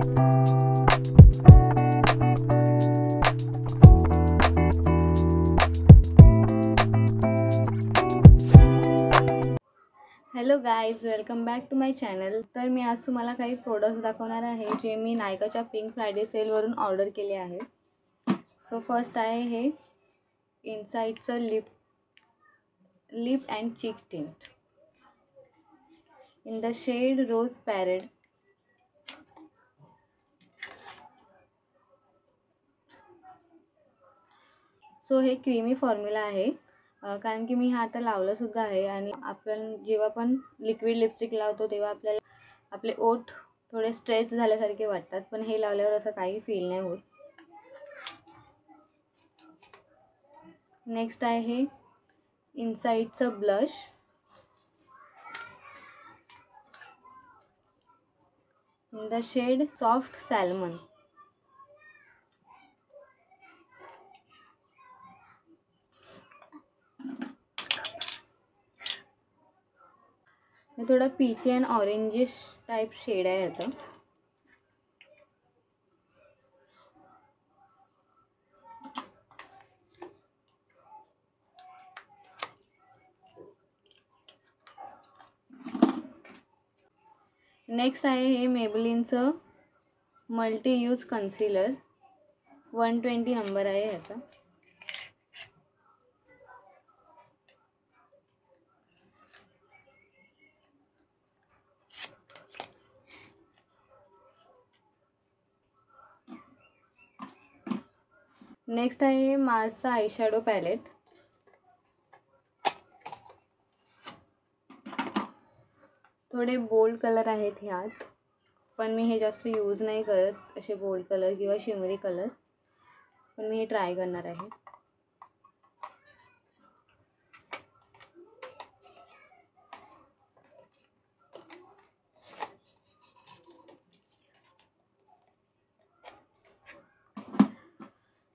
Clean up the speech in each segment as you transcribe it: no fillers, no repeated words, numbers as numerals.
Hello guys, welcome back to my channel. तर मी आज तुम्हाला काही प्रोडक्ट्स दाखवणार आहे जे मी नायकाच्या पिंक फ्रायडे सेलवरून ऑर्डर केले आहे. सो फर्स्ट आहे हे इनसाइडचं lip and cheek tint in the shade rose parade. So हे क्रीमी फॉर्म्युला आहे, कारण की मी हा आता लावलं सुद्धा आहे. आणि आपण जेव्हा पण लिक्विड लिपस्टिक लावतो तेव्हा आपल्याला आपले ओठ थोडे स्ट्रेच झाल्यासारखे वाटतात, पण हे लावल्यावर असं काही फील नाही होत. नेक्स्ट आहे हे इनसाइडचं blush in the shade soft salmon. हे थोडा peachy and orangish type shade आहे याचं. नेक्स्ट आहे हे मेबलिनचं मल्टी यूज कन्सिलर. 120 नंबर आहे ह्याचा. नेक्स्ट आहे हे मार्सचा आयशॅडो पॅलेट. थोडे बोल्ड कलर आहेत ह्यात, पण मी हे जास्त यूज नाही करत असे बोल्ड कलर किंवा शिमरी कलर, पण मी हे ट्राय करणार आहे.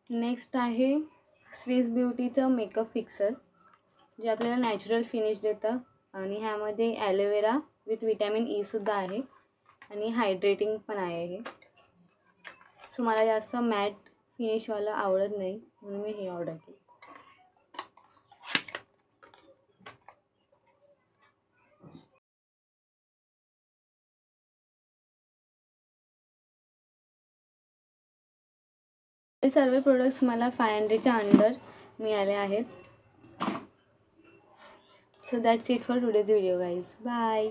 नेक्स्ट आहे स्विस ब्युटीचं मेकअप फिक्सर, जे आपल्याला नॅचरल फिनिश देतं. आणि ह्यामध्ये ॲलोवेरा विथ विटॅमिन ई सुद्धा आहे आणि हायड्रेटिंग पण आहे हे. सो मला जास्त मॅट फिनिशवाला आवडत नाही, म्हणून मी हे ऑर्डर केलं. हे सर्व प्रोडक्ट्स मला 500च्या अंडर मिळाले आहेत. So that's it for today's video guys. Bye.